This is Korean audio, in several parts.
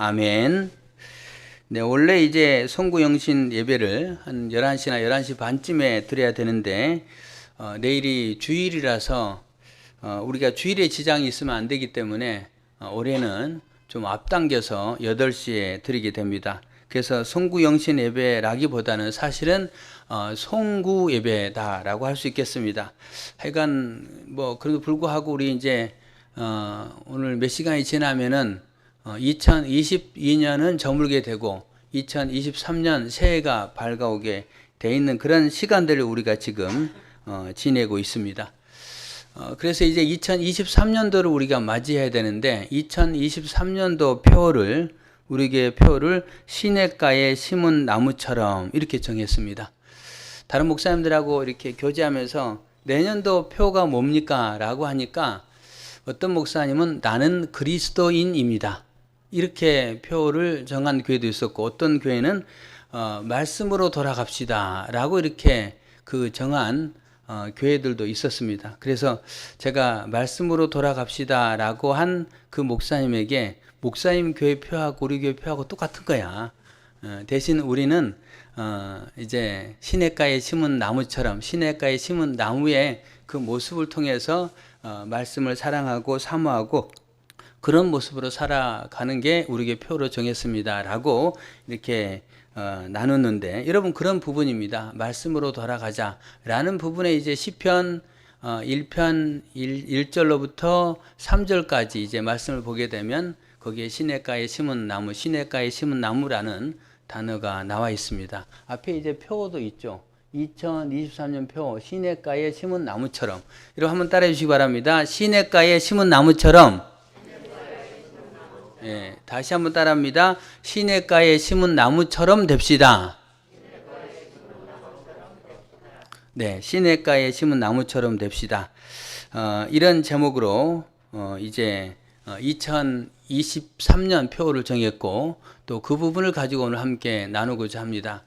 아멘. 네, 원래 이제 송구영신 예배를 한 11시나 11시 반쯤에 드려야 되는데, 내일이 주일이라서, 우리가 주일에 지장이 있으면 안 되기 때문에, 올해는 좀 앞당겨서 8시에 드리게 됩니다. 그래서 송구영신 예배라기보다는 사실은, 송구 예배다라고 할 수 있겠습니다. 하여간, 그래도 불구하고 우리 이제, 오늘 몇 시간이 지나면은 2022년은 저물게 되고 2023년 새해가 밝아오게 돼 있는 그런 시간들을 우리가 지금 지내고 있습니다. 그래서 이제 2023년도를 우리가 맞이해야 되는데 2023년도 표를 우리에게 표를 시냇가에 심은 나무처럼 이렇게 정했습니다. 다른 목사님들하고 이렇게 교제하면서 내년도 표가 뭡니까? 라고 하니까 어떤 목사님은 나는 그리스도인입니다. 이렇게 표를 정한 교회도 있었고 어떤 교회는 말씀으로 돌아갑시다 라고 이렇게 그 정한 교회들도 있었습니다. 그래서 제가 말씀으로 돌아갑시다 라고 한 그 목사님에게 목사님 교회 표하고 우리 교회 표하고 똑같은 거야. 대신 우리는 이제 시냇가에 심은 나무처럼 시냇가에 심은 나무의 그 모습을 통해서 말씀을 사랑하고 사모하고 그런 모습으로 살아가는 게 우리에게 표로 정했습니다 라고 이렇게 나눴는데 여러분 그런 부분입니다. 말씀으로 돌아가자 라는 부분에 이제 시편 1편 1절로부터 3절까지 이제 말씀을 보게 되면 거기에 시냇가에 심은 나무, 시냇가에 심은 나무라는 단어가 나와 있습니다. 앞에 이제 표도 있죠. 2023년 표 시냇가에 심은 나무처럼 여러분 한번 따라해 주시기 바랍니다. 시냇가에 심은 나무처럼 예, 다시 한번 따라합니다. 시냇가에 심은 나무처럼 됩시다. 네, 시냇가에 심은 나무처럼 됩시다. 이런 제목으로 이제 2023년 표를 정했고 또 그 부분을 가지고 오늘 함께 나누고자 합니다.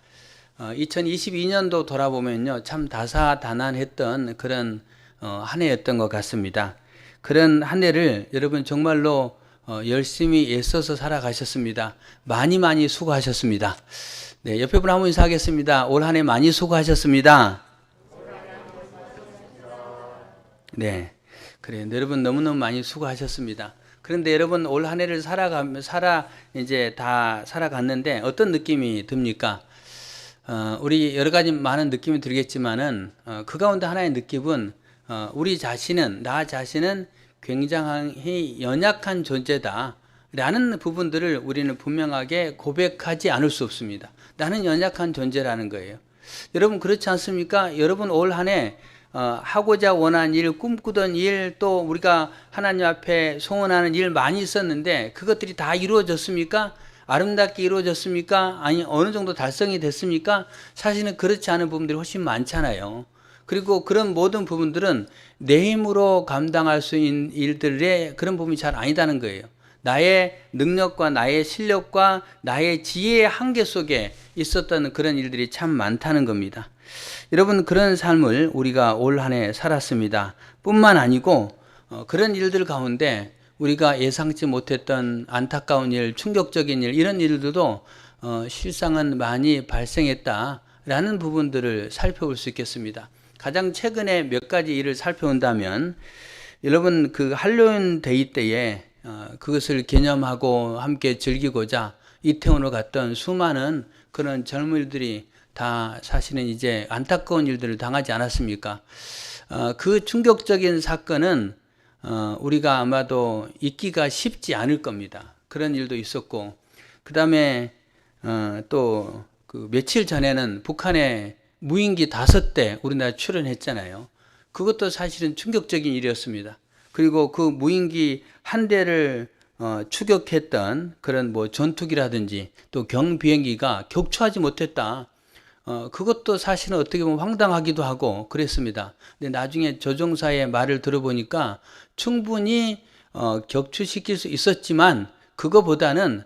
2022년도 돌아보면요, 참 다사다난했던 그런 한 해였던 것 같습니다. 그런 한 해를 여러분 정말로 열심히 애써서 살아가셨습니다. 많이 수고하셨습니다. 네, 옆에 분 한번 인사하겠습니다. 올 한 해 많이 수고하셨습니다. 네, 그래요. 여러분 너무너무 많이 수고하셨습니다. 그런데 여러분 올 한 해를 이제 다 살아갔는데 어떤 느낌이 듭니까? 우리 여러 가지 많은 느낌이 들겠지만은 그 가운데 하나의 느낌은 나 자신은 굉장히 연약한 존재다 라는 부분들을 우리는 분명하게 고백하지 않을 수 없습니다. 나는 연약한 존재라는 거예요. 여러분 그렇지 않습니까? 여러분 올 한 해 하고자 원한 일, 꿈꾸던 일, 또 우리가 하나님 앞에 소원하는 일 많이 있었는데 그것들이 다 이루어졌습니까? 아름답게 이루어졌습니까? 아니 어느 정도 달성이 됐습니까? 사실은 그렇지 않은 부분들이 훨씬 많잖아요. 그리고 그런 모든 부분들은 내 힘으로 감당할 수 있는 일들의 그런 부분이 잘 아니다는 거예요. 나의 능력과 나의 실력과 나의 지혜의 한계 속에 있었던 그런 일들이 참 많다는 겁니다. 여러분 그런 삶을 우리가 올 한 해 살았습니다. 뿐만 아니고 그런 일들 가운데 우리가 예상치 못했던 안타까운 일, 충격적인 일 이런 일들도 실상은 많이 발생했다라는 부분들을 살펴볼 수 있겠습니다. 가장 최근에 몇 가지 일을 살펴본다면 여러분 그 할로윈 데이 때에 그것을 기념하고 함께 즐기고자 이태원으로 갔던 수많은 그런 젊은이들이 다 사실은 이제 안타까운 일들을 당하지 않았습니까? 그 충격적인 사건은 우리가 아마도 잊기가 쉽지 않을 겁니다. 그런 일도 있었고 그 다음에 또 그 며칠 전에는 북한에 무인기 5대 우리나라 출연했잖아요. 그것도 사실은 충격적인 일이었습니다. 그리고 그 무인기 한 대를 추격했던 그런 전투기라든지 또 경비행기가 격추하지 못했다. 그것도 사실은 어떻게 보면 황당하기도 하고 그랬습니다. 근데 나중에 조종사의 말을 들어보니까 충분히 격추시킬 수 있었지만 그거보다는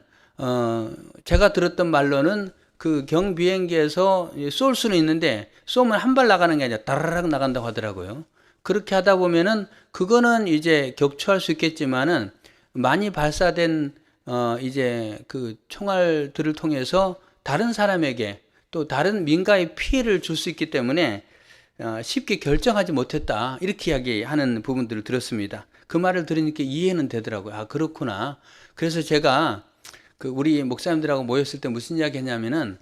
제가 들었던 말로는 그 경비행기에서 쏠 수는 있는데 쏘면 한 발 나가는 게 아니라 다라락 나간다고 하더라고요. 그렇게 하다 보면은 그거는 이제 격추할 수 있겠지만은 많이 발사된 이제 그 총알들을 통해서 다른 사람에게 또 다른 민가에 피해를 줄 수 있기 때문에 쉽게 결정하지 못했다. 이렇게 이야기하는 부분들을 들었습니다. 그 말을 들으니까 이해는 되더라고요. 아, 그렇구나. 그래서 제가 그 우리 목사님들하고 모였을 때 무슨 이야기 했냐면은,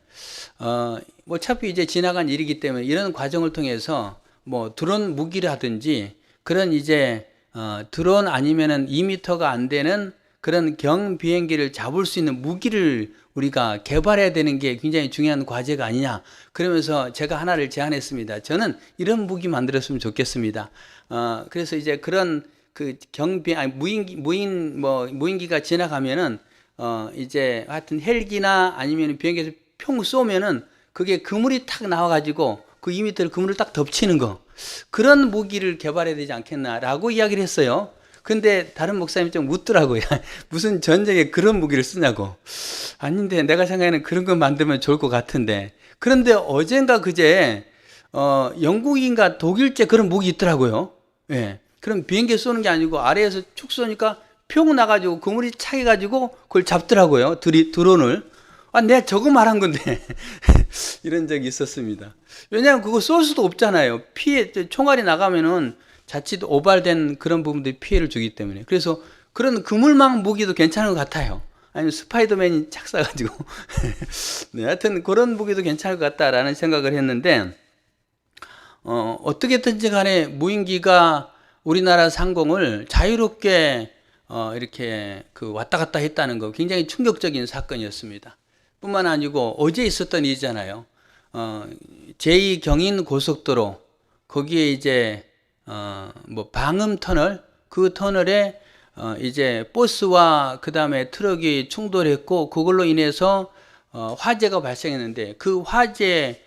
어차피 이제 지나간 일이기 때문에 이런 과정을 통해서 뭐 드론 무기라든지 그런 이제, 드론 아니면은 2m가 안 되는 그런 경비행기를 잡을 수 있는 무기를 우리가 개발해야 되는 게 굉장히 중요한 과제가 아니냐. 그러면서 제가 하나를 제안했습니다. 저는 이런 무기 만들었으면 좋겠습니다. 그래서 이제 그런 그 무인기가 지나가면은, 이제 하여튼 헬기나 아니면 비행기에서 평 쏘면은 그게 그물이 탁 나와가지고 그 2m를 그물을 딱 덮치는 거. 그런 무기를 개발해야 되지 않겠나라고 이야기를 했어요. 근데 다른 목사님이 좀 묻더라고요. 무슨 전쟁에 그런 무기를 쓰냐고. 아닌데 내가 생각에는 그런 거 만들면 좋을 것 같은데. 그런데 어젠가 그제 영국인가 독일제 그런 무기 있더라고요. 예. 그럼 비행기 쏘는 게 아니고 아래에서 축 쏘니까 평 나가지고 그물이 차해가지고 그걸 잡더라고요. 드론을. 아, 내가 저거 말한 건데. 이런 적이 있었습니다. 왜냐하면 그거 쏠 수도 없잖아요. 총알이 나가면은 자칫 오발된 그런 부분들이 피해를 주기 때문에. 그래서 그런 그물망 무기도 괜찮은 것 같아요. 아니면 스파이더맨이 착 쏴가지고. 네, 하여튼 그런 무기도 괜찮을 것 같다라는 생각을 했는데, 어떻게든지 간에 무인기가 우리나라 상공을 자유롭게 이렇게 그 왔다 갔다 했다는 거 굉장히 충격적인 사건이었습니다. 뿐만 아니고 어제 있었던 일이잖아요. 제2 경인 고속도로 거기에 이제 뭐 방음 터널, 그 터널에 이제 버스와 그 다음에 트럭이 충돌했고 그걸로 인해서 화재가 발생했는데 그 화재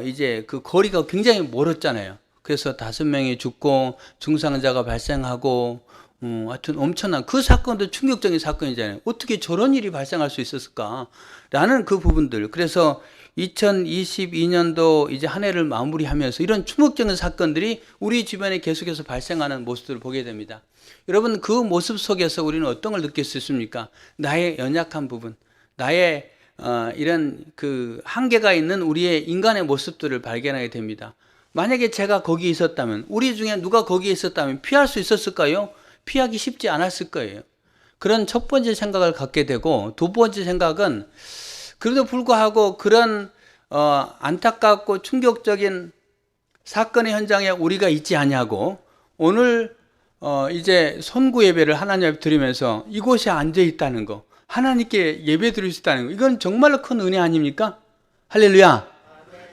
이제 그 거리가 굉장히 멀었잖아요. 그래서 5명이 죽고 중상자가 발생하고 하여튼 엄청난 그 사건도 충격적인 사건이잖아요. 어떻게 저런 일이 발생할 수 있었을까라는 그 부분들. 그래서 2022년도 이제 한 해를 마무리하면서 이런 충격적인 사건들이 우리 주변에 계속해서 발생하는 모습들을 보게 됩니다. 여러분, 그 모습 속에서 우리는 어떤 걸 느낄 수 있습니까? 나의 연약한 부분, 나의 이런 그 한계가 있는 우리의 인간의 모습들을 발견하게 됩니다. 만약에 제가 거기에 있었다면, 우리 중에 누가 거기에 있었다면 피할 수 있었을까요? 피하기 쉽지 않았을 거예요. 그런 첫 번째 생각을 갖게 되고, 두 번째 생각은 그래도 불구하고 그런 안타깝고 충격적인 사건의 현장에 우리가 있지 않냐고 오늘 이제 선구 예배를 하나님 앞에 드리면서 이곳에 앉아 있다는 거, 하나님께 예배 드릴 수 있다는 거, 이건 정말로 큰 은혜 아닙니까? 할렐루야.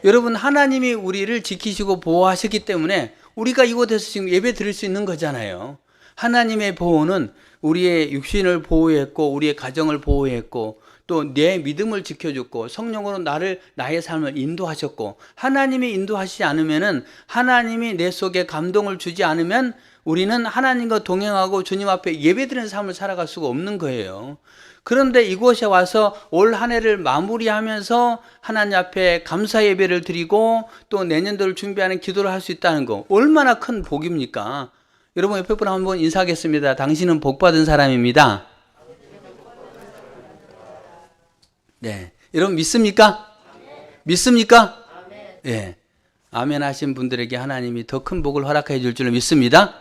여러분, 하나님이 우리를 지키시고 보호하셨기 때문에 우리가 이곳에서 지금 예배 드릴 수 있는 거잖아요. 하나님의 보호는 우리의 육신을 보호했고 우리의 가정을 보호했고 또 내 믿음을 지켜줬고 성령으로 나의 삶을 인도하셨고, 하나님이 인도하시지 않으면은, 하나님이 내 속에 감동을 주지 않으면 우리는 하나님과 동행하고 주님 앞에 예배드리는 삶을 살아갈 수가 없는 거예요. 그런데 이곳에 와서 올 한 해를 마무리하면서 하나님 앞에 감사 예배를 드리고 또 내년도를 준비하는 기도를 할 수 있다는 거, 얼마나 큰 복입니까? 여러분, 옆에 분 한번 인사하겠습니다. 당신은 복받은 사람입니다. 네, 여러분 믿습니까? 믿습니까? 예, 아멘 하신 분들에게 하나님이 더 큰 복을 허락해 줄 줄로 믿습니다.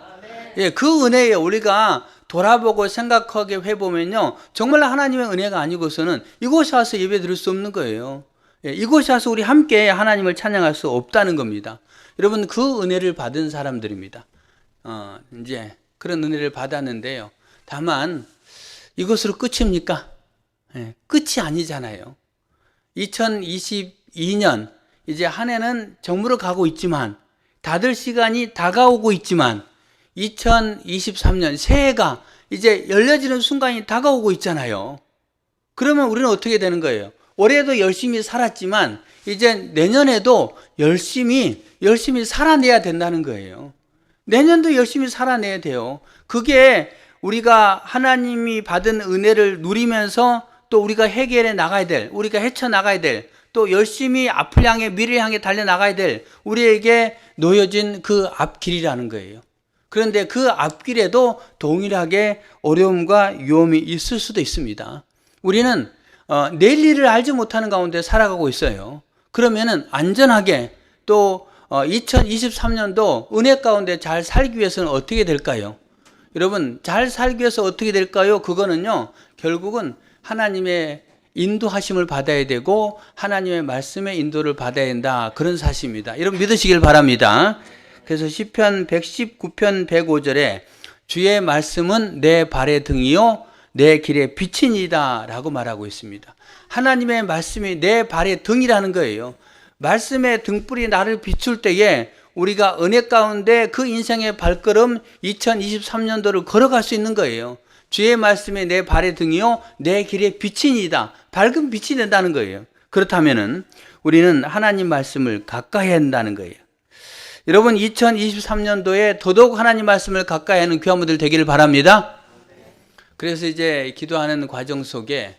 예, 그 은혜에 우리가 돌아보고 생각하게 해보면요, 정말 하나님의 은혜가 아니고서는 이곳에 와서 예배 드릴 수 없는 거예요. 예, 이곳에 와서 우리 함께 하나님을 찬양할 수 없다는 겁니다. 여러분, 그 은혜를 받은 사람들입니다. 이제 그런 은혜를 받았는데요. 다만 이것으로 끝입니까? 예, 끝이 아니잖아요. 2022년 이제 한 해는 정부로 가고 있지만, 닫을 시간이 다가오고 있지만 2023년 새해가 이제 열려지는 순간이 다가오고 있잖아요. 그러면 우리는 어떻게 되는 거예요? 올해도 열심히 살았지만 이제 내년에도 열심히 살아내야 된다는 거예요. 내년도 열심히 살아내야 돼요. 그게 우리가 하나님이 받은 은혜를 누리면서 또 우리가 해결해 나가야 될, 우리가 헤쳐나가야 될, 또 열심히 앞을 향해 미래를 향해 달려나가야 될 우리에게 놓여진 그 앞길이라는 거예요. 그런데 그 앞길에도 동일하게 어려움과 위험이 있을 수도 있습니다. 우리는 내일 일을 알지 못하는 가운데 살아가고 있어요. 그러면은 안전하게 또 2023년도 은혜 가운데 잘 살기 위해서는 어떻게 될까요? 여러분, 잘 살기 위해서 어떻게 될까요? 그거는요, 결국은 하나님의 인도하심을 받아야 되고 하나님의 말씀의 인도를 받아야 된다, 그런 사실입니다. 여러분 믿으시길 바랍니다. 그래서 시편 119편 105절에 주의 말씀은 내 발의 등이요 내 길의 빛이니이다 라고 말하고 있습니다. 하나님의 말씀이 내 발의 등이라는 거예요. 말씀의 등불이 나를 비출 때에 우리가 은혜 가운데 그 인생의 발걸음 2023년도를 걸어갈 수 있는 거예요. 주의 말씀이 내 발의 등이요 내 길의 빛이니이다. 밝은 빛이 된다는 거예요. 그렇다면은 우리는 하나님 말씀을 가까이 해야 한다는 거예요. 여러분 2023년도에 더더욱 하나님 말씀을 가까이 하는 귀한 분들 되기를 바랍니다. 그래서 이제 기도하는 과정 속에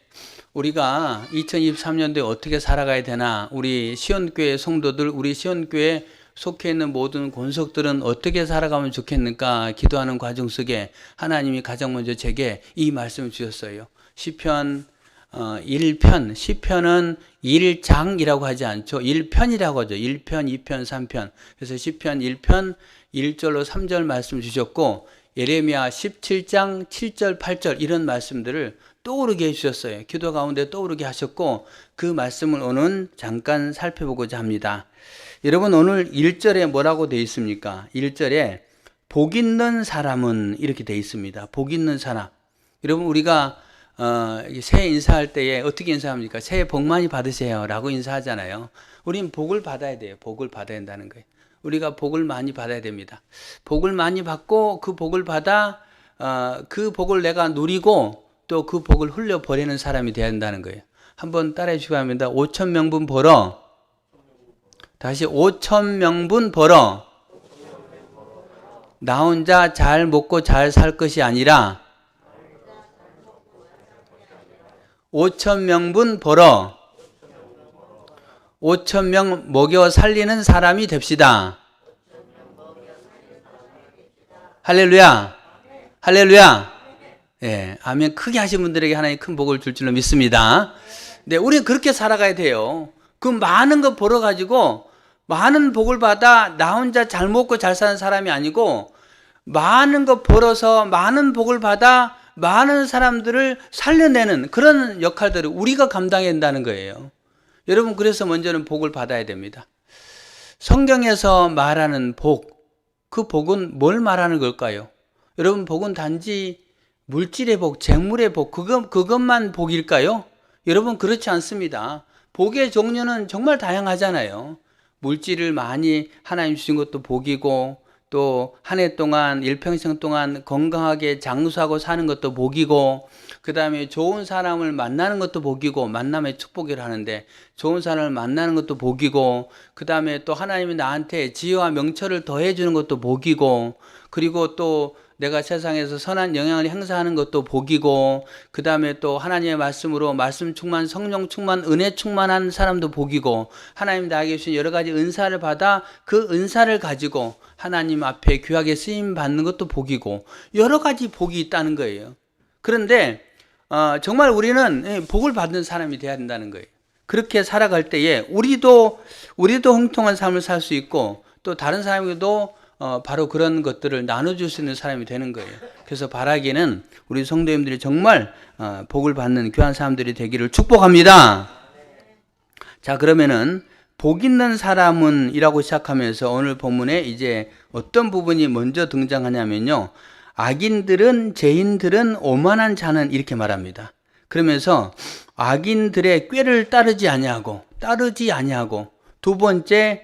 우리가 2023년도에 어떻게 살아가야 되나, 우리 시온교회 성도들, 우리 시온교회 속해 있는 모든 권속들은 어떻게 살아가면 좋겠는가 기도하는 과정 속에 하나님이 가장 먼저 제게 이 말씀을 주셨어요. 시편 1편, 시편은 1장이라고 하지 않죠. 1편이라고 하죠. 1편, 2편, 3편. 그래서 시편 1편 1절로 3절 말씀 주셨고, 예레미야 17장 7절, 8절 이런 말씀들을 떠오르게 해주셨어요. 기도 가운데 떠오르게 하셨고, 그 말씀을 오늘 잠깐 살펴보고자 합니다. 여러분 오늘 1절에 뭐라고 되어 있습니까? 1절에 복 있는 사람은 이렇게 되어 있습니다. 복 있는 사람. 여러분 우리가 새해 인사할 때에 어떻게 인사합니까? 새해 복 많이 받으세요 라고 인사하잖아요. 우리는 복을 받아야 돼요. 복을 받아야 된다는 거예요. 우리가 복을 많이 받아야 됩니다. 복을 많이 받고 그 복을 받아 그 복을 내가 누리고 또 그 복을 흘려버리는 사람이 되어야 한다는 거예요. 한번 따라해 주시기 바랍니다. 5,000명분 벌어. 다시 5,000명분 벌어. 나 혼자 잘 먹고 잘 살 것이 아니라 5,000명분 벌어 5,000명 먹여 살리는 사람이 됩시다. 할렐루야. 할렐루야. 예, 아멘. 크게 하신 분들에게 하나님 큰 복을 줄 줄로 믿습니다. 네, 우리는 그렇게 살아가야 돼요. 그 많은 거 벌어가지고 많은 복을 받아 나 혼자 잘 먹고 잘 사는 사람이 아니고, 많은 거 벌어서 많은 복을 받아 많은 사람들을 살려내는 그런 역할들을 우리가 감당해야 한다는 거예요. 여러분 그래서 먼저는 복을 받아야 됩니다. 성경에서 말하는 복, 그 복은 뭘 말하는 걸까요? 여러분 복은 단지 물질의 복, 재물의 복, 그것만 복일까요? 여러분 그렇지 않습니다. 복의 종류는 정말 다양하잖아요. 물질을 많이 하나님 주신 것도 복이고, 또 한 해 동안 일평생 동안 건강하게 장수하고 사는 것도 복이고, 그 다음에 좋은 사람을 만나는 것도 복이고, 만남의 축복이라 하는데 좋은 사람을 만나는 것도 복이고, 그 다음에 또 하나님이 나한테 지혜와 명철을 더해 주는 것도 복이고, 그리고 또 내가 세상에서 선한 영향을 행사하는 것도 복이고, 그 다음에 또 하나님의 말씀으로 말씀 충만, 성령 충만, 은혜 충만한 사람도 복이고, 하나님 나에게 주신 여러 가지 은사를 받아 그 은사를 가지고 하나님 앞에 귀하게 쓰임 받는 것도 복이고, 여러 가지 복이 있다는 거예요. 그런데 정말 우리는 복을 받는 사람이 돼야 된다는 거예요. 그렇게 살아갈 때에 우리도 형통한 삶을 살 수 있고, 또 다른 사람에게도 바로 그런 것들을 나눠줄 수 있는 사람이 되는 거예요. 그래서 바라기는 우리 성도님들이 정말 복을 받는 귀한 사람들이 되기를 축복합니다. 자, 그러면은 복 있는 사람은 이라고 시작하면서 오늘 본문에 이제 어떤 부분이 먼저 등장하냐면요, 악인들은, 죄인들은, 오만한 자는 이렇게 말합니다. 그러면서 악인들의 꾀를 따르지 아니하고, 두 번째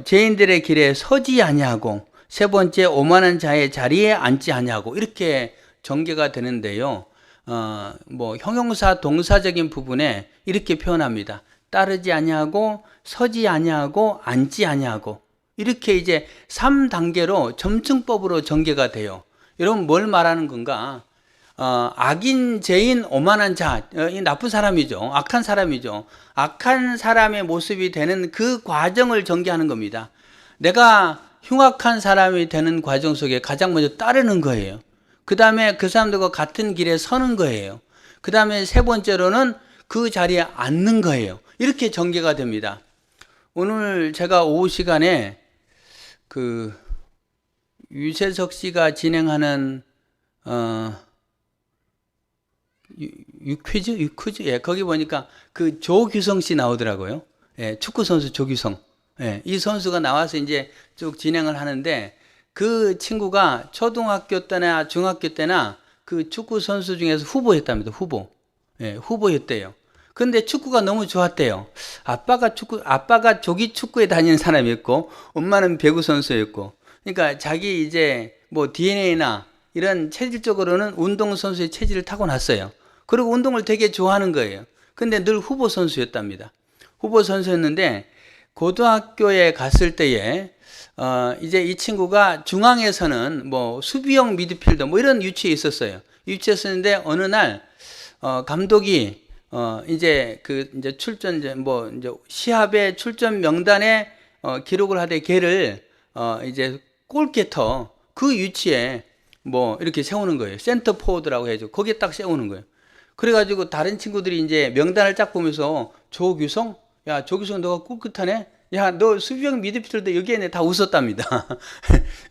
죄인들의 길에 서지 아니하고, 세 번째 오만한 자의 자리에 앉지 아니하고, 이렇게 전개가 되는데요. 형용사 동사적인 부분에 이렇게 표현합니다. 따르지 아니하고, 서지 아니하고, 앉지 아니하고, 이렇게 이제 3단계로 점층법으로 전개가 돼요. 여러분 뭘 말하는 건가? 악인, 죄인, 오만한 자, 나쁜 사람이죠. 악한 사람이죠. 악한 사람의 모습이 되는 그 과정을 전개하는 겁니다. 내가 흉악한 사람이 되는 과정 속에 가장 먼저 따르는 거예요. 그 다음에 그 사람들과 같은 길에 서는 거예요. 그 다음에 세 번째로는 그 자리에 앉는 거예요. 이렇게 전개가 됩니다. 오늘 제가 오후 시간에 그 유재석 씨가 진행하는 유퀴즈? 예, 거기 보니까 그 조규성 씨 나오더라고요. 예, 축구 선수 조규성. 예, 이 선수가 나와서 이제 쭉 진행을 하는데 그 친구가 초등학교 때나 중학교 때나 그 축구 선수 중에서 후보였답니다. 후보. 예, 후보였대요. 근데 축구가 너무 좋았대요. 아빠가 조기 축구에 다니는 사람이었고, 엄마는 배구 선수였고. 그러니까 자기 이제 뭐 DNA나 이런 체질적으로는 운동선수의 체질을 타고났어요. 그리고 운동을 되게 좋아하는 거예요. 근데 늘 후보 선수였답니다. 후보 선수였는데, 고등학교에 갔을 때에, 이제 이 친구가 중앙에서는 뭐 수비형 미드필더 뭐 이런 위치에 있었어요. 위치에 있었는데, 어느 날, 감독이 이제 출전 이제 시합의 출전 명단에 기록을 하되 걔를 이제 골키터 그 위치에 뭐 이렇게 세우는 거예요. 센터 포워드라고 해야죠. 거기에 딱 세우는 거예요. 그래가지고 다른 친구들이 이제 명단을 딱 보면서 조규성, 야 조규성 너가 꿀끗하네. 야 너 수비형 미드필더 여기에 다 웃었답니다.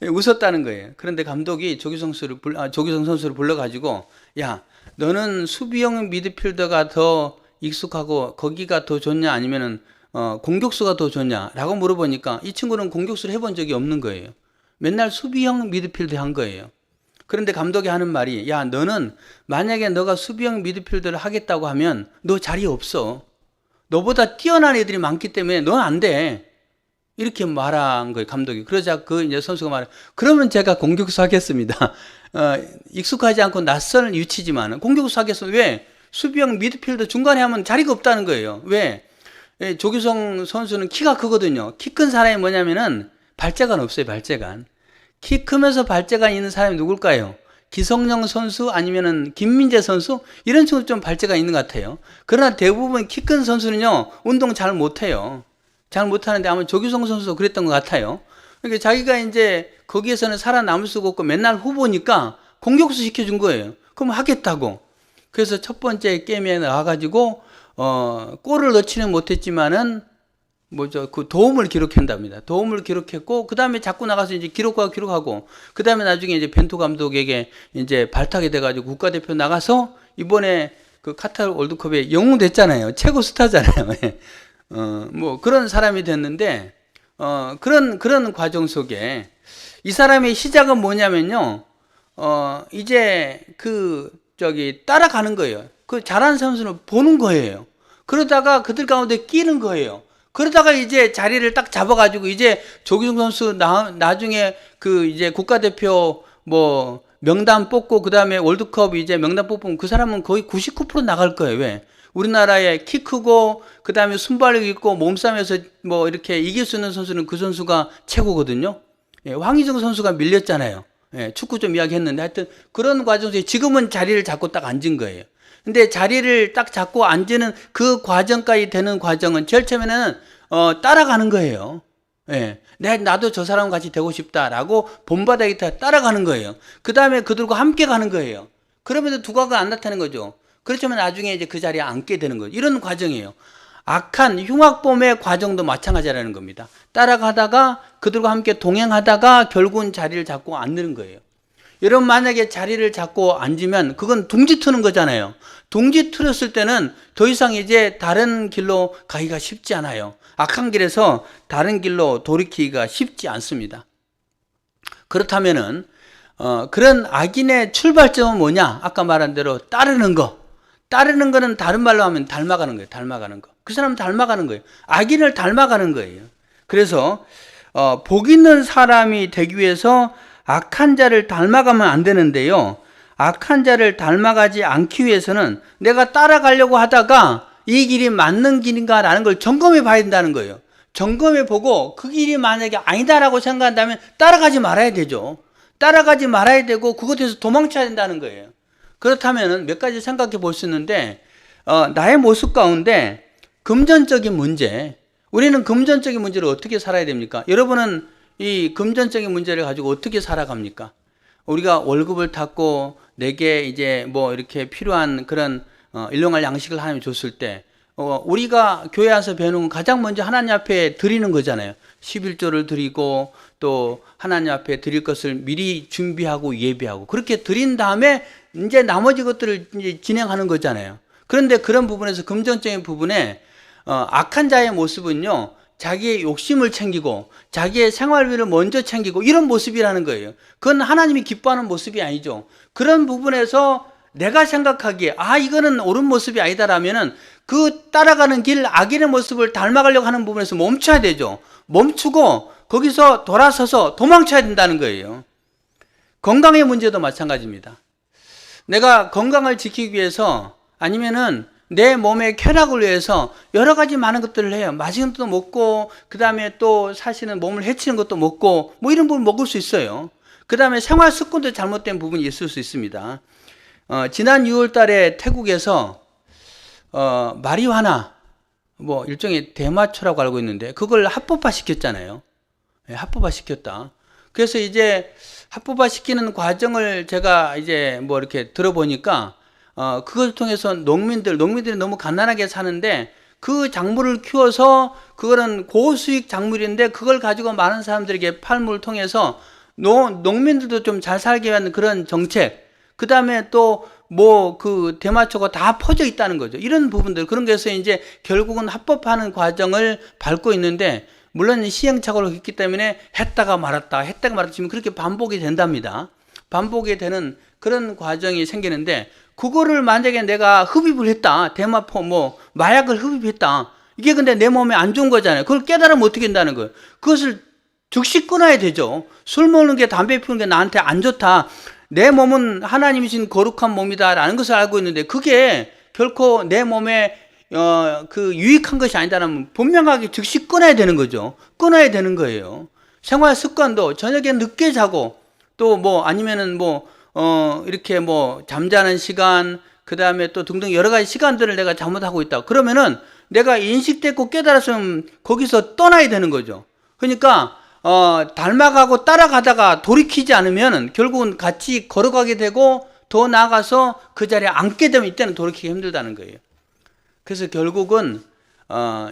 웃었다는 거예요. 그런데 감독이 조규성 선수를 불러가지고 야 너는 수비형 미드필더가 더 익숙하고 거기가 더 좋냐 아니면은 공격수가 더 좋냐라고 물어보니까 이 친구는 공격수를 해본 적이 없는 거예요. 맨날 수비형 미드필더 한 거예요. 그런데 감독이 하는 말이 야 너는 만약에 너가 수비형 미드필더를 하겠다고 하면 너 자리 없어. 너보다 뛰어난 애들이 많기 때문에 넌 안 돼. 이렇게 말한 거예요, 감독이. 그러자 이제 선수가 말해. 그러면 제가 공격수 하겠습니다. 익숙하지 않고 낯선 위치지만 공격수 하겠습니다. 왜? 수비형 미드필더 중간에 하면 자리가 없다는 거예요. 왜? 조규성 선수는 키가 크거든요. 키 큰 사람이 뭐냐면은 발재간 없어요, 발재간. 키 크면서 발재간 있는 사람이 누굴까요? 기성용 선수 아니면은 김민재 선수? 이런 친구 좀 발재가 있는 것 같아요. 그러나 대부분 키 큰 선수는요, 운동 잘 못해요. 잘 못하는데 아마 조규성 선수도 그랬던 것 같아요. 그러니까 자기가 이제 거기에서는 살아남을 수가 없고 맨날 후보니까 공격수 시켜준 거예요. 그럼 하겠다고. 그래서 첫 번째 게임에 나와가지고 골을 넣지는 못했지만은 그 도움을 기록한답니다. 도움을 기록했고 그 다음에 자꾸 나가서 이제 기록하고 그 다음에 나중에 이제 벤투 감독에게 이제 발탁이 돼가지고 국가대표 나가서 이번에 그 카타르 월드컵에 영웅 됐잖아요. 최고 스타잖아요. 뭐 그런 사람이 됐는데 그런 과정 속에 이 사람의 시작은 뭐냐면요. 이제 따라가는 거예요. 그 잘하는 선수는 보는 거예요. 그러다가 그들 가운데 끼는 거예요. 그러다가 이제 자리를 딱 잡아가지고 이제 조규성 선수 나중에 이제 국가대표 뭐 명단 뽑고 그 다음에 월드컵 이제 명단 뽑으면 그 사람은 거의 99% 나갈 거예요. 왜? 우리나라에 키 크고 그 다음에 순발력 있고 몸싸움에서 뭐 이렇게 이길 수 있는 선수는 그 선수가 최고거든요. 예, 황희정 선수가 밀렸잖아요. 예, 축구 좀 이야기했는데 하여튼 그런 과정 속에 지금은 자리를 잡고 딱 앉은 거예요. 근데 자리를 딱 잡고 앉는 그 과정까지 되는 과정은 제일 처음에는 따라가는 거예요. 예, 나도 저 사람 같이 되고 싶다라고 본받아기 따라가는 거예요. 그 다음에 그들과 함께 가는 거예요. 그러면서 두각은 안 나타나는 거죠. 그렇지만 나중에 이제 그 자리에 앉게 되는 거예요. 이런 과정이에요. 악한 흉악범의 과정도 마찬가지라는 겁니다. 따라가다가 그들과 함께 동행하다가 결국은 자리를 잡고 앉는 거예요. 여러분 만약에 자리를 잡고 앉으면 그건 둥지 트는 거잖아요. 둥지 틀었을 때는 더 이상 이제 다른 길로 가기가 쉽지 않아요. 악한 길에서 다른 길로 돌이키기가 쉽지 않습니다. 그렇다면은 그런 악인의 출발점은 뭐냐? 아까 말한 대로 따르는 거. 따르는 거는 다른 말로 하면 닮아가는 거예요. 닮아가는 거. 그 사람은 닮아가는 거예요. 악인을 닮아가는 거예요. 그래서 복 있는 사람이 되기 위해서 악한 자를 닮아가면 안 되는데요. 악한 자를 닮아가지 않기 위해서는 내가 따라가려고 하다가 이 길이 맞는 길인가라는 걸 점검해 봐야 된다는 거예요. 점검해 보고 그 길이 만약에 아니다라고 생각한다면 따라가지 말아야 되죠. 따라가지 말아야 되고 그것에서 도망쳐야 된다는 거예요. 그렇다면 몇 가지 생각해 볼 수 있는데 나의 모습 가운데 금전적인 문제, 우리는 금전적인 문제를 어떻게 살아야 됩니까? 여러분은 이 금전적인 문제를 가지고 어떻게 살아갑니까? 우리가 월급을 탔고 내게 이제 뭐 이렇게 필요한 그런 일용할 양식을 하나님이 줬을 때 우리가 교회 와서 배우는 건 가장 먼저 하나님 앞에 드리는 거잖아요. 11조를 드리고 또 하나님 앞에 드릴 것을 미리 준비하고 예비하고 그렇게 드린 다음에 이제 나머지 것들을 이제 진행하는 거잖아요. 그런데 그런 부분에서 금전적인 부분에 악한 자의 모습은요, 자기의 욕심을 챙기고 자기의 생활비를 먼저 챙기고 이런 모습이라는 거예요. 그건 하나님이 기뻐하는 모습이 아니죠. 그런 부분에서 내가 생각하기에 이거는 옳은 모습이 아니다라면은 그 따라가는 길 악인의 모습을 닮아가려고 하는 부분에서 멈춰야 되죠. 멈추고 거기서 돌아서서 도망쳐야 된다는 거예요. 건강의 문제도 마찬가지입니다. 내가 건강을 지키기 위해서 아니면은 내 몸의 쾌락을 위해서 여러 가지 많은 것들을 해요. 맛있는 것도 먹고 그 다음에 또 사실은 몸을 해치는 것도 먹고 뭐 이런 부분 먹을 수 있어요. 그 다음에 생활 습관도 잘못된 부분이 있을 수 있습니다. 지난 6월 달에 태국에서 마리화나 뭐 일종의 대마초라고 알고 있는데 그걸 합법화 시켰잖아요. 합법화 시켰다. 그래서 이제 합법화 시키는 과정을 제가 이제 뭐 이렇게 들어보니까 그걸 통해서 농민들이 너무 가난하게 사는데 그 작물을 키워서 그거는 고수익 작물인데 그걸 가지고 많은 사람들에게 팔물을 통해서 농민들도 좀 잘 살게 하는 그런 정책, 그 다음에 또 뭐 그 대마초가 다 퍼져 있다는 거죠. 이런 부분들, 그런 게서 이제 결국은 합법화하는 과정을 밟고 있는데, 물론 시행착오를 했기 때문에 했다가 말았다 지금 그렇게 반복이 된답니다. 반복이 되는 그런 과정이 생기는데, 그거를 만약에 내가 흡입을 했다, 대마포 뭐 마약을 흡입했다, 이게 근데 내 몸에 안 좋은 거잖아요. 그걸 깨달으면 어떻게 된다는 거예요. 그것을 즉시 끊어야 되죠. 술 먹는 게, 담배 피우는 게 나한테 안 좋다, 내 몸은 하나님이 신 거룩한 몸이다 라는 것을 알고 있는데 그게 결코 내 몸에 그 유익한 것이 아니다라면 분명하게 즉시 끊어야 되는 거죠. 끊어야 되는 거예요. 생활 습관도 저녁에 늦게 자고 또 뭐 아니면은 뭐 이렇게 뭐 잠자는 시간, 그 다음에 또 등등 여러 가지 시간들을 내가 잘못하고 있다. 그러면은 내가 인식됐고 깨달았으면 거기서 떠나야 되는 거죠. 그러니까 닮아가고 따라가다가 돌이키지 않으면 결국은 같이 걸어가게 되고 더 나아가서 그 자리에 앉게 되면 이때는 돌이키기 힘들다는 거예요. 그래서 결국은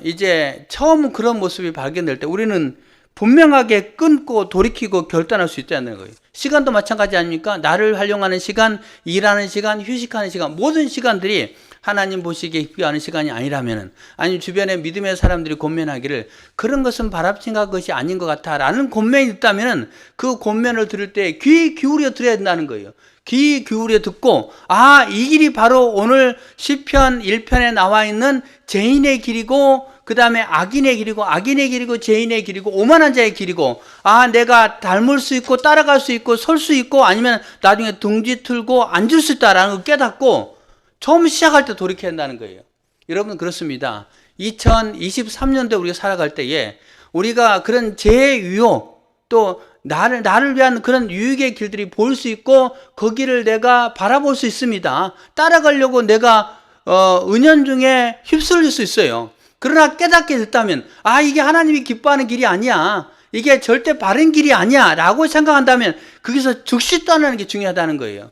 이제 처음 그런 모습이 발견될 때 우리는 분명하게 끊고 돌이키고 결단할 수 있다는 거예요. 시간도 마찬가지 아닙니까? 나를 활용하는 시간, 일하는 시간, 휴식하는 시간, 모든 시간들이 하나님 보시기에 기뻐하는 시간이 아니라면은, 아니면 주변에 믿음의 사람들이 권면하기를 그런 것은 바람직한 것이 아닌 것 같아 라는 권면이 있다면은 그 권면을 들을 때 귀 기울여 들어야 된다는 거예요. 귀 기울여 듣고 이 길이 바로 오늘 시편 1편에 나와 있는 죄인의 길이고 그 다음에 악인의 길이고 죄인의 길이고 오만한 자의 길이고, 내가 닮을 수 있고 따라갈 수 있고 설 수 있고 아니면 나중에 둥지 틀고 앉을 수 있다라는 걸 깨닫고 처음 시작할 때 돌이켜야 한다는 거예요. 여러분 그렇습니다. 2023년도에 우리가 살아갈 때에 우리가 그런 죄의 유혹, 또 나를 위한 그런 유익의 길들이 보일 수 있고 거기를 내가 바라볼 수 있습니다. 따라가려고 내가 은연중에 휩쓸릴 수 있어요. 그러나 깨닫게 됐다면 이게 하나님이 기뻐하는 길이 아니야, 이게 절대 바른 길이 아니야 라고 생각한다면 거기서 즉시 떠나는 게 중요하다는 거예요.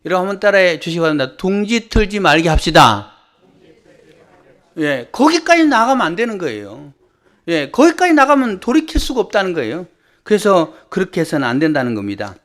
여러분 한번 따라해 주시기 바랍니다. 둥지 틀지 말게 합시다. 거기까지 나가면 안 되는 거예요. 거기까지 나가면 돌이킬 수가 없다는 거예요. 그래서 그렇게 해서는 안 된다는 겁니다.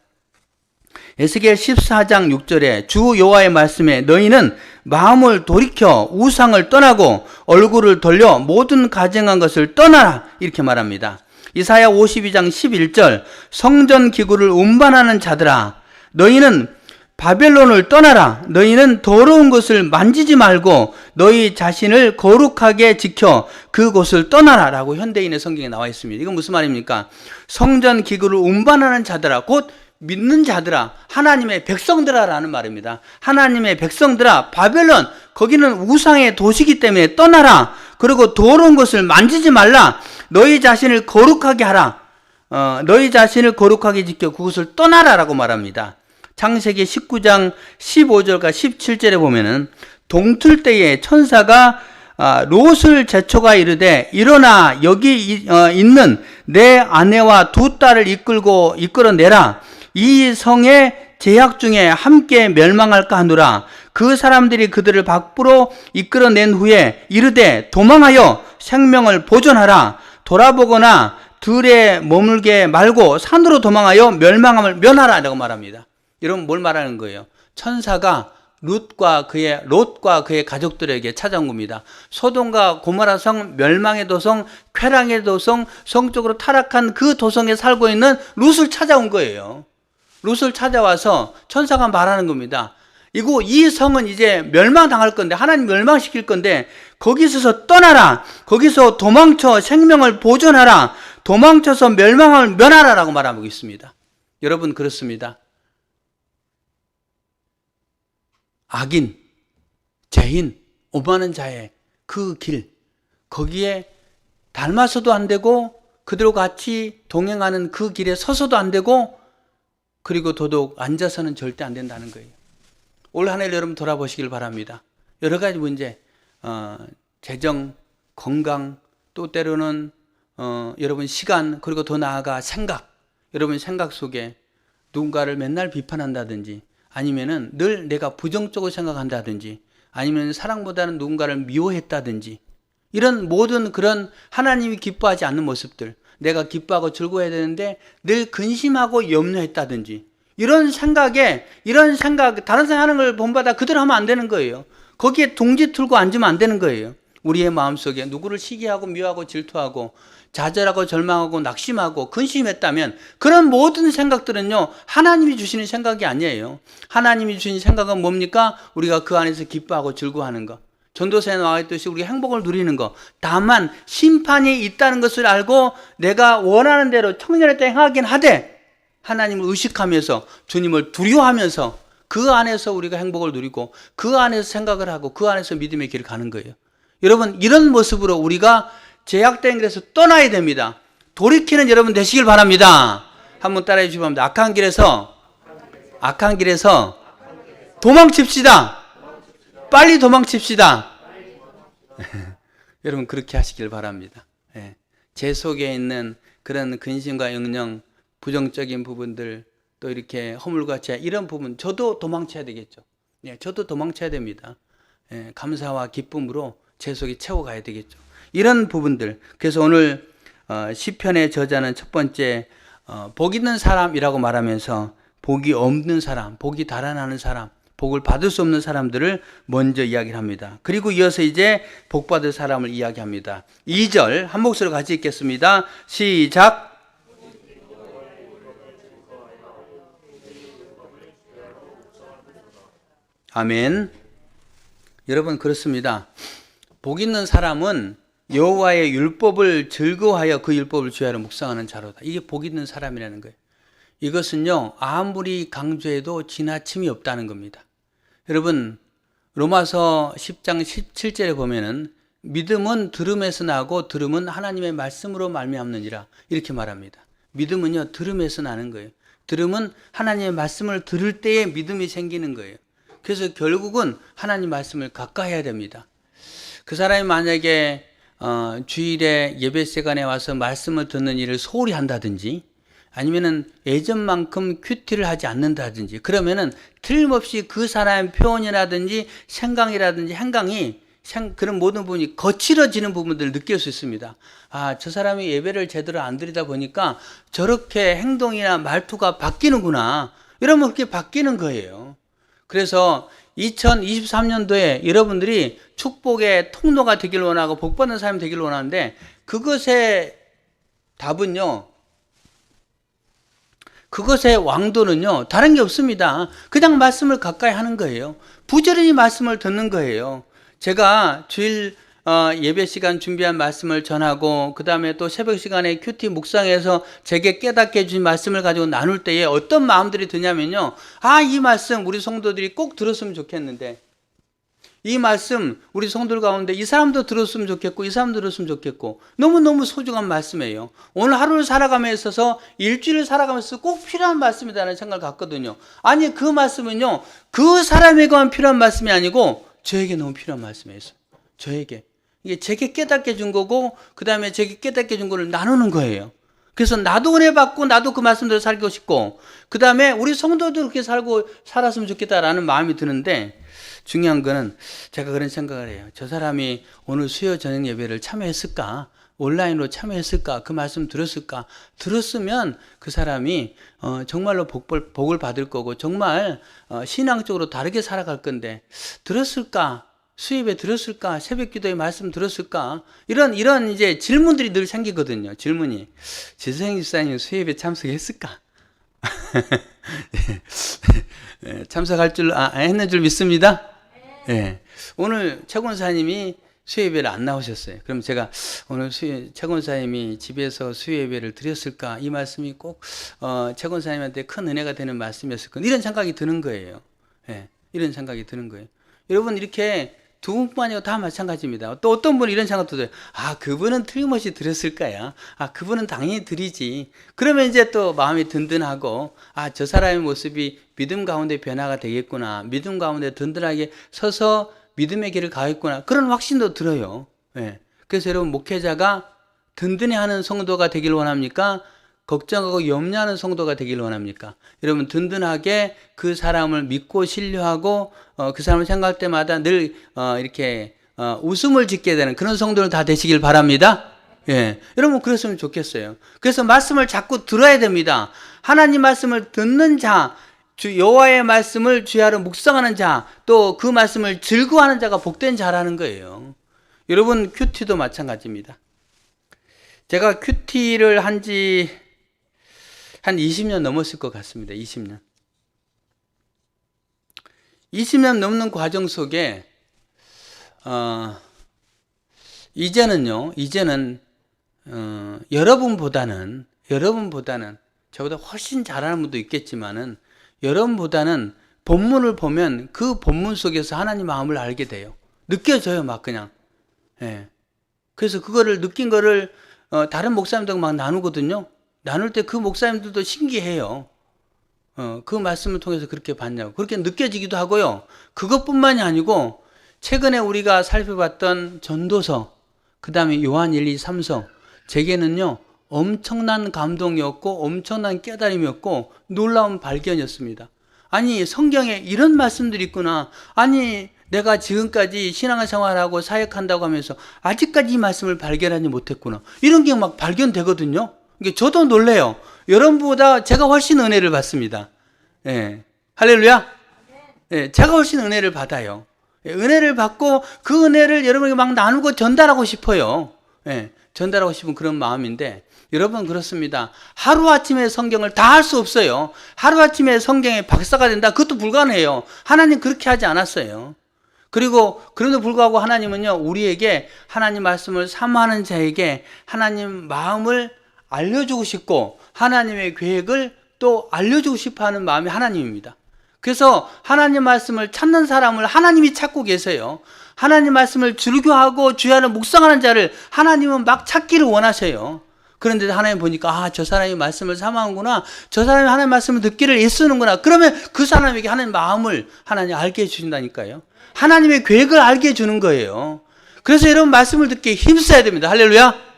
에스겔 14장 6절에 주 여호와의 말씀에 너희는 마음을 돌이켜 우상을 떠나고 얼굴을 돌려 모든 가증한 것을 떠나라 이렇게 말합니다. 이사야 52장 11절 성전 기구를 운반하는 자들아 너희는 바벨론을 떠나라. 너희는 더러운 것을 만지지 말고 너희 자신을 거룩하게 지켜 그곳을 떠나라 라고 현대인의 성경에 나와 있습니다. 이건 무슨 말입니까? 성전 기구를 운반하는 자들아, 곧 믿는 자들아, 하나님의 백성들아 라는 말입니다. 하나님의 백성들아, 바벨론, 거기는 우상의 도시이기 때문에 떠나라. 그리고 더러운 것을 만지지 말라. 너희 자신을 거룩하게 하라. 너희 자신을 거룩하게 지켜 그곳을 떠나라 라고 말합니다. 창세기 19장 15절과 17절에 보면은 동틀 때에 천사가 롯을 제초가 이르되 일어나 여기 있는 내 아내와 두 딸을 이끌어내라. 이 성에 제약 중에 함께 멸망할까 하노라. 그 사람들이 그들을 밖으로 이끌어낸 후에 이르되 도망하여 생명을 보존하라. 돌아보거나 들에 머물게 말고 산으로 도망하여 멸망함을 면하라 라고 말합니다. 여러분 뭘 말하는 거예요? 천사가 롯과 그의 가족들에게 찾아온 겁니다. 소돔과 고모라 성, 멸망의 도성, 쾌락의 도성, 성적으로 타락한 그 도성에 살고 있는 롯을 찾아온 거예요. 롯을 찾아와서 천사가 말하는 겁니다. 이 성은 이제 멸망당할 건데, 하나님 멸망시킬 건데, 거기서 떠나라. 거기서 도망쳐 생명을 보존하라. 도망쳐서 멸망을 면하라 라고 말하고 있습니다. 여러분 그렇습니다. 악인, 죄인, 오만한 자의 그 길, 거기에 닮아서도 안 되고 그들과 같이 동행하는 그 길에 서서도 안 되고 그리고 더더욱 앉아서는 절대 안 된다는 거예요. 올 한 해 여러분 돌아보시길 바랍니다. 여러 가지 문제, 재정, 건강, 또 때로는 여러분 시간, 그리고 더 나아가 생각, 여러분 생각 속에 누군가를 맨날 비판한다든지 아니면은 늘 내가 부정적으로 생각한다든지 아니면 사랑보다는 누군가를 미워했다든지 이런 모든 그런 하나님이 기뻐하지 않는 모습들, 내가 기뻐하고 즐거워해야 되는데 늘 근심하고 염려했다든지 이런 생각, 다른 사람 하는 걸 본받아 그대로 하면 안 되는 거예요. 거기에 동지 틀고 앉으면 안 되는 거예요. 우리의 마음속에 누구를 시기하고 미워하고 질투하고 좌절하고 절망하고 낙심하고 근심했다면 그런 모든 생각들은요, 하나님이 주시는 생각이 아니에요. 하나님이 주신 생각은 뭡니까? 우리가 그 안에서 기뻐하고 즐거워하는 것. 전도서에 나와 있듯이 우리가 행복을 누리는 것. 다만 심판이 있다는 것을 알고 내가 원하는 대로 청년의 때 행하긴 하되 하나님을 의식하면서 주님을 두려워하면서 그 안에서 우리가 행복을 누리고 그 안에서 생각을 하고 그 안에서 믿음의 길을 가는 거예요. 여러분 이런 모습으로 우리가 제약된 길에서 떠나야 됩니다. 돌이키는 여러분 되시길 바랍니다. 한번 따라해 주시기 바랍니다. 악한 길에서 도망칩시다. 빨리 도망칩시다. 여러분 그렇게 하시길 바랍니다. 제 속에 있는 그런 근심과 영령, 부정적인 부분들, 또 이렇게 허물과 죄, 이런 부분 저도 도망쳐야 되겠죠. 저도 도망쳐야 됩니다. 감사와 기쁨으로 제 속에 채워가야 되겠죠. 이런 부분들. 그래서 오늘 시편의 저자는 첫 번째 복 있는 사람이라고 말하면서 복이 없는 사람, 복이 달아나는 사람, 복을 받을 수 없는 사람들을 먼저 이야기를 합니다. 그리고 이어서 이제 복 받을 사람을 이야기합니다. 2절 한 목소리로 같이 읽겠습니다. 시작. 아멘. 여러분 그렇습니다. 복 있는 사람은 여호와의 율법을 즐거워하여 그 율법을 주야로 묵상하는 자로다. 이게 복 있는 사람이라는 거예요. 이것은요, 아무리 강조해도 지나침이 없다는 겁니다. 여러분, 로마서 10장 17절에 보면은 믿음은 들음에서 나고 들음은 하나님의 말씀으로 말미암느니라 이렇게 말합니다. 믿음은요, 들음에서 나는 거예요. 들음은 하나님의 말씀을 들을 때에 믿음이 생기는 거예요. 그래서 결국은 하나님 말씀을 가까이 해야 됩니다. 그 사람이 만약에 주일에 예배 시간에 와서 말씀을 듣는 일을 소홀히 한다든지 아니면은 예전만큼 큐티를 하지 않는다든지 그러면은 틀림없이 그 사람의 표현이라든지 생각이라든지 행강이 그런 모든 부분이 거칠어지는 부분들을 느낄 수 있습니다. 저 사람이 예배를 제대로 안 드리다 보니까 저렇게 행동이나 말투가 바뀌는구나. 이러면 그렇게 바뀌는 거예요. 그래서 2023년도에 여러분들이 축복의 통로가 되길 원하고 복받는 사람이 되길 원하는데 그것의 답은요, 그것의 왕도는요, 다른 게 없습니다. 그냥 말씀을 가까이 하는 거예요. 부지런히 말씀을 듣는 거예요. 제가 주일 예배 시간 준비한 말씀을 전하고 그 다음에 또 새벽 시간에 큐티 묵상해서 제게 깨닫게 해준 말씀을 가지고 나눌 때에 어떤 마음들이 드냐면요, 이 말씀 우리 성도들이 꼭 들었으면 좋겠는데, 이 말씀 우리 성도들 가운데 이 사람도 들었으면 좋겠고 이 사람도 들었으면 좋겠고 너무너무 소중한 말씀이에요. 오늘 하루를 살아감에 있어서 일주일을 살아가면서 꼭 필요한 말씀이라는 생각을 갖거든요. 아니 그 말씀은요, 그 사람에게만 필요한 말씀이 아니고 저에게 너무 필요한 말씀이에요. 저에게. 이게 제게 깨닫게 준 거고 그 다음에 제게 깨닫게 준 거를 나누는 거예요. 그래서 나도 은혜 받고 나도 그 말씀대로 살고 싶고 그 다음에 우리 성도도 그렇게 살았으면 좋겠다라는 마음이 드는데 중요한 거는 제가 그런 생각을 해요. 저 사람이 오늘 수요 저녁 예배를 참여했을까? 온라인으로 참여했을까? 그 말씀 들었을까? 들었으면 그 사람이 정말로 복을 받을 거고 정말 신앙적으로 다르게 살아갈 건데 들었을까? 수요예배 들었을까? 새벽 기도의 말씀 들었을까? 이런 이제 질문들이 늘 생기거든요. 질문이. 지성희 집사님 수요예배 참석했을까? 참석할 했는 줄 믿습니다. 네. 오늘 최 권사님이 수요예배를 안 나오셨어요. 그럼 제가 오늘 최 권사님이 집에서 수요예배를 드렸을까? 이 말씀이 꼭 최 권사님한테 큰 은혜가 되는 말씀이었을 까 이런 생각이 드는 거예요. 네. 이런 생각이 드는 거예요. 여러분 이렇게 두 분뿐만 아니고 다 마찬가지입니다. 또 어떤 분은 이런 생각도 들어요. 아, 그분은 틀림없이 드렸을 거야. 아, 그분은 당연히 드리지. 그러면 이제 또 마음이 든든하고, 아, 저 사람의 모습이 믿음 가운데 변화가 되겠구나. 믿음 가운데 든든하게 서서 믿음의 길을 가겠구나. 그런 확신도 들어요. 예. 그래서 여러분, 목회자가 든든해하는 성도가 되길 원합니까? 걱정하고 염려하는 성도가 되길 원합니까? 여러분 든든하게 그 사람을 믿고 신뢰하고 그 사람을 생각할 때마다 늘 이렇게 웃음을 짓게 되는 그런 성도들 다 되시길 바랍니다. 예, 여러분 그랬으면 좋겠어요. 그래서 말씀을 자꾸 들어야 됩니다. 하나님 말씀을 듣는 자, 주 여호와의 말씀을 주야로 묵상하는 자, 또 그 말씀을 즐거워하는 자가 복된 자라는 거예요. 여러분 큐티도 마찬가지입니다. 제가 큐티를 한지 한 20년 넘었을 것 같습니다. 20년. 20년 넘는 과정 속에 이제는 여러분보다는 저보다 훨씬 잘하는 분도 있겠지만은 여러분보다는 본문을 보면 그 본문 속에서 하나님 마음을 알게 돼요. 느껴져요, 막 그냥. 예. 그래서 그거를 느낀 거를 다른 목사님들과 막 나누거든요. 나눌 때 그 목사님들도 신기해요. 그 말씀을 통해서 그렇게 봤냐고. 그렇게 느껴지기도 하고요. 그것뿐만이 아니고 최근에 우리가 살펴봤던 전도서, 그 다음에 요한 1, 2, 3서 제게는요 엄청난 감동이었고 엄청난 깨달음이었고 놀라운 발견이었습니다. 아니 성경에 이런 말씀들이 있구나. 아니 내가 지금까지 신앙생활하고 사역한다고 하면서 아직까지 이 말씀을 발견하지 못했구나. 이런 게 막 발견되거든요. 저도 놀래요. 여러분보다 제가 훨씬 은혜를 받습니다. 예. 할렐루야. 예. 제가 훨씬 은혜를 받아요. 예. 은혜를 받고 그 은혜를 여러분에게 막 나누고 전달하고 싶어요. 예. 전달하고 싶은 그런 마음인데 여러분 그렇습니다. 하루아침에 성경을 다 할 수 없어요. 하루아침에 성경의 박사가 된다. 그것도 불가능해요. 하나님 그렇게 하지 않았어요. 그리고 그럼에도 불구하고 하나님은요 우리에게 하나님 말씀을 사모하는 자에게 하나님 마음을 알려주고 싶고 하나님의 계획을 또 알려주고 싶어하는 마음이 하나님입니다. 그래서 하나님 말씀을 찾는 사람을 하나님이 찾고 계세요. 하나님 말씀을 즐겨하고 주야를 묵상하는 자를 하나님은 막 찾기를 원하세요. 그런데 하나님 보니까 저 사람이 말씀을 사모하는구나. 저 사람이 하나님 말씀을 듣기를 애쓰는구나. 그러면 그 사람에게 하나님 마음을 하나님 알게 해주신다니까요. 하나님의 계획을 알게 해주는 거예요. 그래서 여러분 말씀을 듣기 힘써야 됩니다. 할렐루야.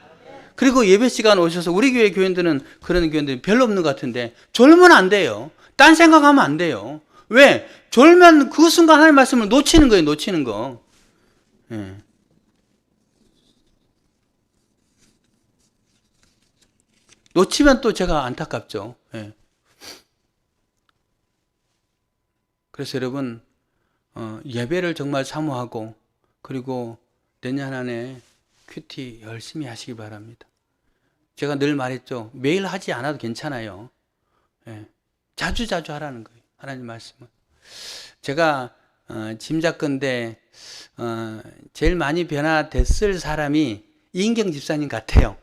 그리고 예배 시간 오셔서 우리 교회 교인들은 그런 교인들이 별로 없는 것 같은데 졸면 안 돼요. 딴 생각하면 안 돼요. 왜? 졸면 그 순간 하나님 말씀을 놓치는 거예요. 놓치는 거. 예. 놓치면 또 제가 안타깝죠. 예. 그래서 여러분 예배를 정말 사모하고 그리고 내년 한 해 큐티 열심히 하시기 바랍니다. 제가 늘 말했죠. 매일 하지 않아도 괜찮아요. 예. 자주 하라는 거예요. 하나님 말씀은. 제가 짐작건데 제일 많이 변화됐을 사람이 이인경 집사님 같아요.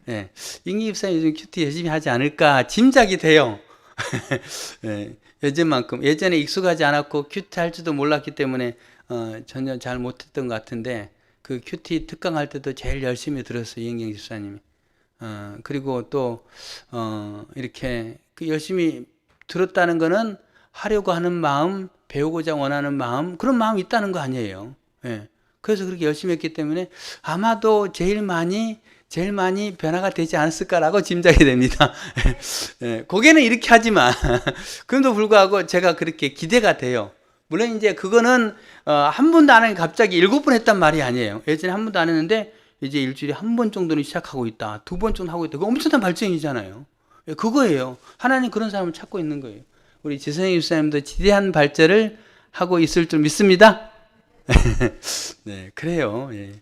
예. 이인경 집사님 요즘 큐티 열심히 하지 않을까 짐작이 돼요. 예. 요즘만큼 예전에 익숙하지 않았고 큐티 할 줄도 몰랐기 때문에 전혀 잘 못했던 것 같은데 그 큐티 특강할 때도 제일 열심히 들었어요. 이인경 집사님이. 그리고 또 이렇게 열심히 들었다는 거는 하려고 하는 마음, 배우고자 원하는 마음, 그런 마음이 있다는 거 아니에요. 예. 그래서 그렇게 열심히 했기 때문에 아마도 제일 많이 제일 많이 변화가 되지 않았을까라고 짐작이 됩니다. 예, 고개는 이렇게 하지만 그럼에도 불구하고 제가 그렇게 기대가 돼요. 물론 이제 그거는 한 번도 안 하니 갑자기 7번 했단 말이 아니에요. 예전에 한 번도 안 했는데 이제 일주일에 한 번 정도는 시작하고 있다, 2번 정도 하고 있다. 그거 엄청난 발전이잖아요. 예, 그거예요. 하나님 그런 사람을 찾고 있는 거예요. 우리 지성희 집사님도 지대한 발전을 하고 있을 줄 믿습니다. 네, 그래요. 예.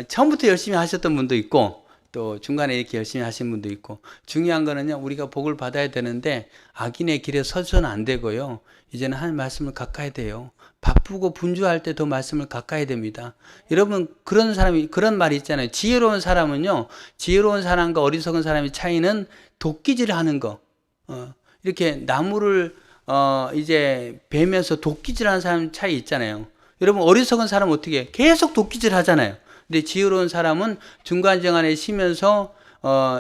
처음부터 열심히 하셨던 분도 있고 또 중간에 이렇게 열심히 하신 분도 있고, 중요한 거는요, 우리가 복을 받아야 되는데 악인의 길에 서서는 안 되고요, 이제는 하나님 말씀을 가까이 돼요. 바쁘고 분주할 때 더 말씀을 가까이 됩니다. 여러분, 그런 말이 있잖아요. 지혜로운 사람은요, 지혜로운 사람과 어리석은 사람의 차이는 도끼질을 하는 거. 이렇게 나무를 이제 베면서 도끼질하는 사람 차이 있잖아요. 여러분, 어리석은 사람은 어떻게 해? 계속 도끼질 하잖아요. 근데 지혜로운 사람은 중간중간에 쉬면서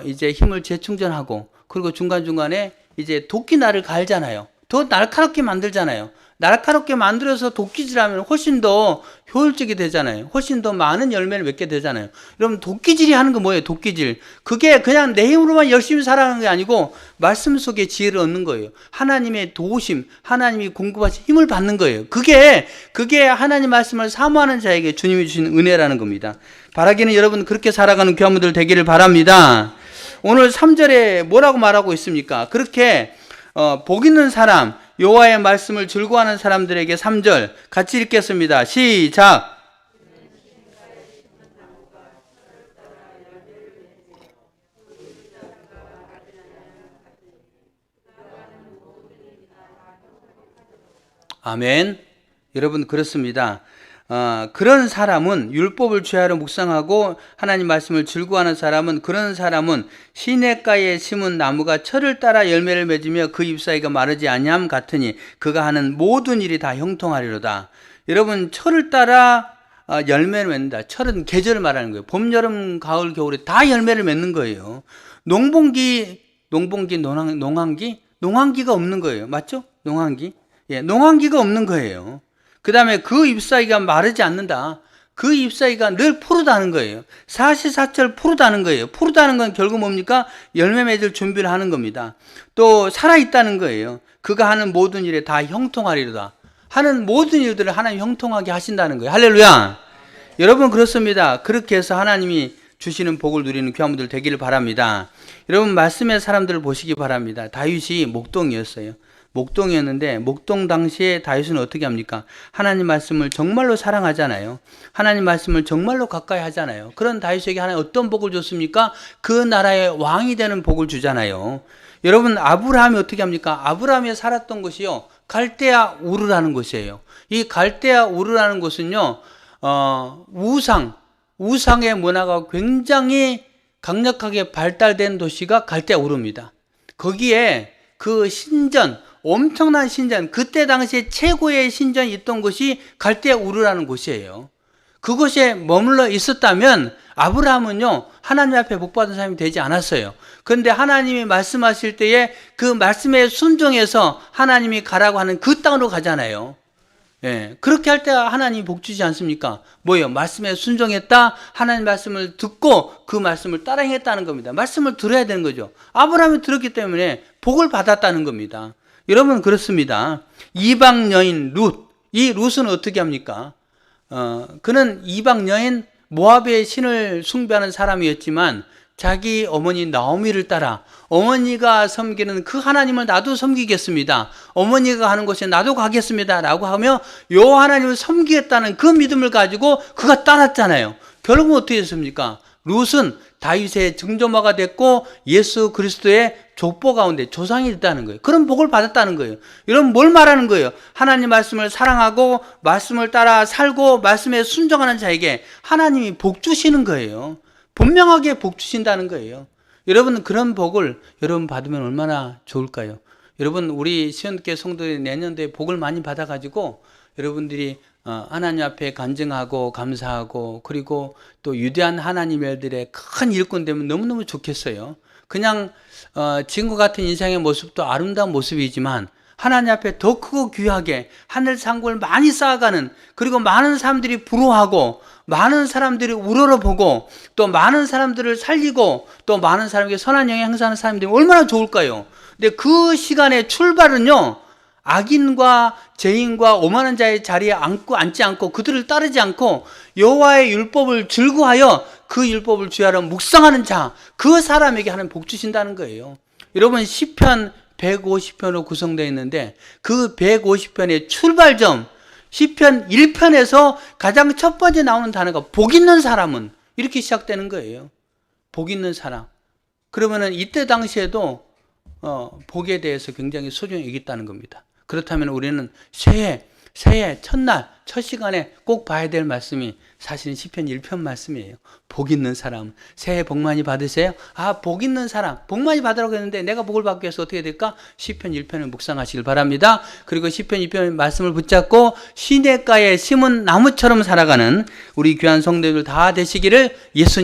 이제 힘을 재충전하고, 그리고 중간중간에 이제 도끼날을 갈잖아요. 더 날카롭게 만들잖아요. 날카롭게 만들어서 도끼질하면 훨씬 더 효율적이 되잖아요. 훨씬 더 많은 열매를 맺게 되잖아요. 여러분, 도끼질이 하는 거 뭐예요? 도끼질. 그게 그냥 내 힘으로만 열심히 살아가는 게 아니고 말씀 속에 지혜를 얻는 거예요. 하나님의 도우심, 하나님이 공급하신 힘을 받는 거예요. 그게 하나님 말씀을 사모하는 자에게 주님이 주신 은혜라는 겁니다. 바라기는 여러분 그렇게 살아가는 교회분들 되기를 바랍니다. 오늘 3절에 뭐라고 말하고 있습니까? 그렇게 복 있는 사람, 여호와의 말씀을 즐거워하는 사람들에게 3절 같이 읽겠습니다. 시작. 아멘. 여러분, 그렇습니다. 그런 사람은, 율법을 죄하러 묵상하고 하나님 말씀을 즐거워하는 사람은, 그런 사람은 시냇가에 심은 나무가 철을 따라 열매를 맺으며 그 잎사귀가 마르지 아니함 같으니 그가 하는 모든 일이 다 형통하리로다. 여러분, 철을 따라 열매를 맺는다. 철은 계절을 말하는 거예요. 봄, 여름, 가을, 겨울에 다 열매를 맺는 거예요. 농번기, 농한기가 없는 거예요. 맞죠? 농한기. 예, 농한기가 없는 거예요. 그 다음에 그 잎사귀가 마르지 않는다. 그 잎사귀가 늘 푸르다는 거예요. 사시사철 푸르다는 거예요. 푸르다는 건 결국 뭡니까? 열매 맺을 준비를 하는 겁니다. 또 살아있다는 거예요. 그가 하는 모든 일에 다 형통하리로다. 하는 모든 일들을 하나님 형통하게 하신다는 거예요. 할렐루야. 여러분, 그렇습니다. 그렇게 해서 하나님이 주시는 복을 누리는 교회분들 되기를 바랍니다. 여러분, 말씀의 사람들을 보시기 바랍니다. 다윗이 목동이었어요. 목동이었는데, 목동 당시에 다윗은 어떻게 합니까? 하나님 말씀을 정말로 사랑하잖아요. 하나님 말씀을 정말로 가까이 하잖아요. 그런 다윗에게 하나님 어떤 복을 줬습니까? 그 나라의 왕이 되는 복을 주잖아요. 여러분, 아브라함이 어떻게 합니까? 아브라함이 살았던 곳이요, 갈대아 우르라는 곳이에요. 이 갈대아 우르라는 곳은요, 우상의 문화가 굉장히 강력하게 발달된 도시가 갈대아 우르입니다. 거기에 그 신전, 엄청난 신전, 그때 당시에 최고의 신전이 있던 곳이 갈대아 우르라는 곳이에요. 그곳에 머물러 있었다면 아브라함은요, 하나님 앞에 복받은 사람이 되지 않았어요. 그런데 하나님이 말씀하실 때에 그 말씀에 순종해서 하나님이 가라고 하는 그 땅으로 가잖아요. 예, 그렇게 할 때 하나님이 복 주지 않습니까? 뭐예요? 말씀에 순종했다, 하나님 말씀을 듣고 그 말씀을 따라 행했다는 겁니다. 말씀을 들어야 되는 거죠. 아브라함이 들었기 때문에 복을 받았다는 겁니다. 여러분, 그렇습니다. 이방 여인 룻, 이 룻은 어떻게 합니까? 그는 이방 여인, 모압의 신을 숭배하는 사람이었지만 자기 어머니 나오미를 따라 어머니가 섬기는 그 하나님을 나도 섬기겠습니다, 어머니가 하는 곳에 나도 가겠습니다 라고 하며 요 하나님을 섬기겠다는 그 믿음을 가지고 그가 따랐잖아요. 결국은 어떻게 됐습니까? 룻은 다윗의 증조모가 됐고 예수 그리스도의 족보 가운데 조상이 됐다는 거예요. 그런 복을 받았다는 거예요. 여러분, 뭘 말하는 거예요? 하나님 말씀을 사랑하고 말씀을 따라 살고 말씀에 순종하는 자에게 하나님이 복 주시는 거예요. 분명하게 복 주신다는 거예요. 여러분, 그런 복을 여러분 받으면 얼마나 좋을까요? 여러분, 우리 시온교회 성도들이 내년도에 복을 많이 받아가지고 여러분들이 하나님 앞에 간증하고 감사하고, 그리고 또 위대한 하나님의 일들의 큰 일꾼 되면 너무너무 좋겠어요. 그냥 지금과 같은 인생의 모습도 아름다운 모습이지만 하나님 앞에 더 크고 귀하게 하늘 상급을 많이 쌓아가는, 그리고 많은 사람들이 부러워하고 많은 사람들이 우러러보고 또 많은 사람들을 살리고 또 많은 사람에게 선한 영향 행사하는 사람들이 얼마나 좋을까요? 근데 그 시간의 출발은요, 악인과 죄인과 오만한 자의 자리에 앉지 않고 그들을 따르지 않고 여호와의 율법을 즐거워하여 그 율법을 주야로 묵상하는 자, 그 사람에게 하나님 복 주신다는 거예요. 여러분, 시편 150편으로 구성되어 있는데 그 150편의 출발점, 시편 1편에서 가장 첫 번째 나오는 단어가 복 있는 사람은, 이렇게 시작되는 거예요. 복 있는 사람. 그러면은 이때 당시에도 복에 대해서 굉장히 소중히 여겼다는 겁니다. 그렇다면 우리는 새해 첫날 첫 시간에 꼭 봐야 될 말씀이 사실은 시편 1편 말씀이에요. 복 있는 사람, 새해 복 많이 받으세요. 복 있는 사람, 복 많이 받으라고 했는데 내가 복을 받기 위해서 어떻게 될까? 시편 1편을 묵상하시길 바랍니다. 그리고 시편 1편 말씀을 붙잡고 시냇가에 심은 나무처럼 살아가는 우리 귀한 성도들 다 되시기를 예수님